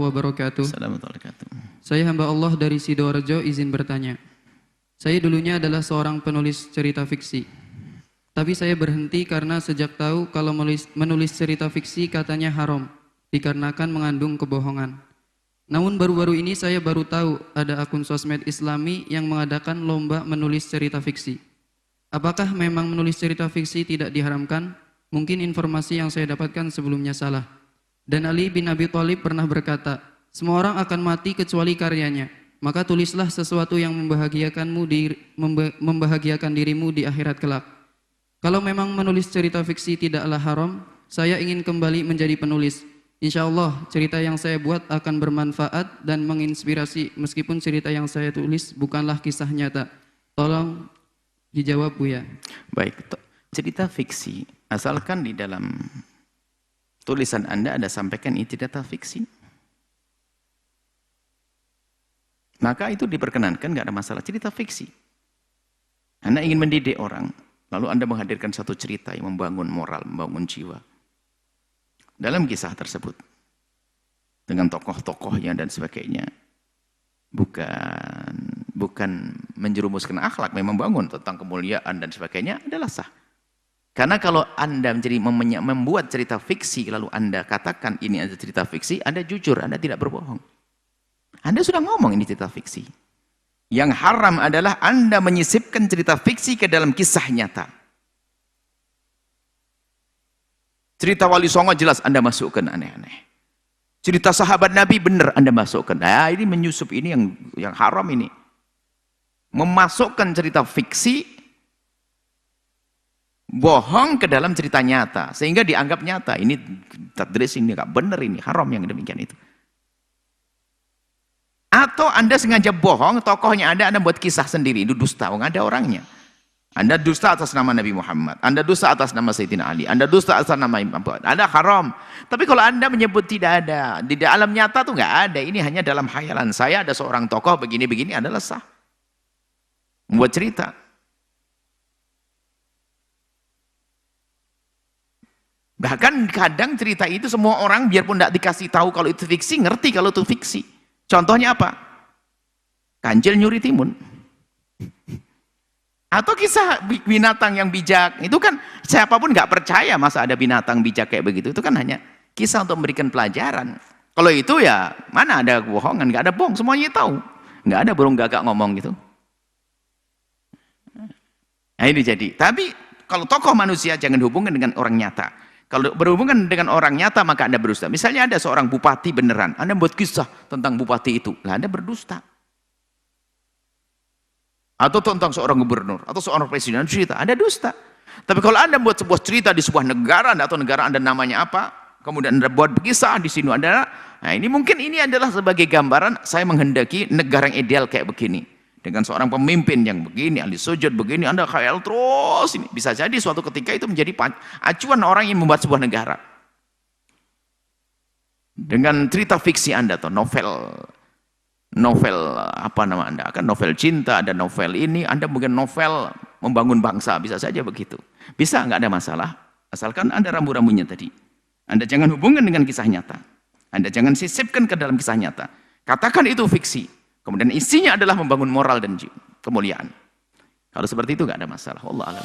wabarakatuh. Assalamualaikum warahmatullahi wabarakatuh. Saya hamba Allah dari Sidoarjo, izin bertanya. Saya dulunya adalah seorang penulis cerita fiksi. Tapi saya berhenti karena sejak tahu kalau menulis cerita fiksi katanya haram, dikarenakan mengandung kebohongan. Namun baru-baru ini saya baru tahu ada akun sosmed Islami yang mengadakan lomba menulis cerita fiksi. Apakah memang menulis cerita fiksi tidak diharamkan? Mungkin informasi yang saya dapatkan sebelumnya salah. Dan Ali bin Abi Thalib pernah berkata, semua orang akan mati kecuali karyanya. Maka tulislah sesuatu yang membahagiakan dirimu di akhirat kelak. Kalau memang menulis cerita fiksi tidaklah haram, saya ingin kembali menjadi penulis. Insya Allah cerita yang saya buat akan bermanfaat dan menginspirasi meskipun cerita yang saya tulis bukanlah kisah nyata. Tolong dijawab Buya. Baik, cerita fiksi asalkan di dalam tulisan Anda ada sampaikan ini cerita fiksi, maka itu diperkenankan, nggak ada masalah. Cerita fiksi, Anda ingin mendidik orang, lalu Anda menghadirkan satu cerita yang membangun moral, membangun jiwa dalam kisah tersebut dengan tokoh-tokohnya dan sebagainya, bukan menjerumuskan akhlak, memang membangun tentang kemuliaan dan sebagainya, adalah sah. Karena kalau Anda membuat cerita fiksi, lalu Anda katakan ini ada cerita fiksi, Anda jujur, Anda tidak berbohong. Anda sudah ngomong ini cerita fiksi. Yang haram adalah Anda menyisipkan cerita fiksi ke dalam kisah nyata. Cerita Wali Songo jelas Anda masukkan aneh-aneh. Cerita sahabat Nabi benar Anda masukkan. Nah, ini menyusup, ini yang haram ini. Memasukkan cerita fiksi bohong ke dalam cerita nyata sehingga dianggap nyata. Ini tadris, ini nggak benar, ini haram yang demikian itu. Atau Anda sengaja bohong, tokohnya Anda buat kisah sendiri, itu dusta, ada orangnya. Anda dusta atas nama Nabi Muhammad, Anda dusta atas nama Sayyidina Ali, Anda dusta atas nama Imam Abu, Anda haram. Tapi kalau Anda menyebut tidak ada, di dalam nyata tuh nggak ada, ini hanya dalam khayalan saya ada seorang tokoh begini-begini, adalah sah. Membuat cerita. Bahkan kadang cerita itu semua orang biarpun tidak dikasih tahu kalau itu fiksi, ngerti kalau itu fiksi. Contohnya apa? Kancil nyuri timun. Atau kisah binatang yang bijak. Itu kan siapapun nggak percaya masa ada binatang bijak kayak begitu. Itu kan hanya kisah untuk memberikan pelajaran. Kalau itu ya mana ada kebohongan, nggak ada bohong, semuanya tahu. Nggak ada burung gagak ngomong gitu. Nah ini jadi. Tapi kalau tokoh manusia jangan hubungkan dengan orang nyata. Kalau berhubungan dengan orang nyata maka Anda berdusta. Misalnya ada seorang bupati beneran, Anda buat kisah tentang bupati itu, lah Anda berdusta. Atau tentang seorang gubernur atau seorang presiden, cerita, Anda dusta. Tapi kalau Anda buat sebuah cerita di sebuah negara atau negara Anda namanya apa, kemudian Anda buat kisah di sini ada, nah ini mungkin ini adalah sebagai gambaran saya menghendaki negara yang ideal kayak begini. Dengan seorang pemimpin yang begini, ahli sujud begini, Anda khayal terus ini. Bisa jadi suatu ketika itu menjadi acuan orang yang membuat sebuah negara. Dengan cerita fiksi Anda atau novel apa nama Anda, kan novel cinta, ada novel ini, Anda mungkin novel membangun bangsa, bisa saja begitu. Bisa, nggak ada masalah, asalkan Anda rambu-rambunya tadi. Anda jangan hubungkan dengan kisah nyata. Anda jangan sisipkan ke dalam kisah nyata. Katakan itu fiksi. Kemudian isinya adalah membangun moral dan kemuliaan. Kalau seperti itu nggak ada masalah. Wallahu a'lam.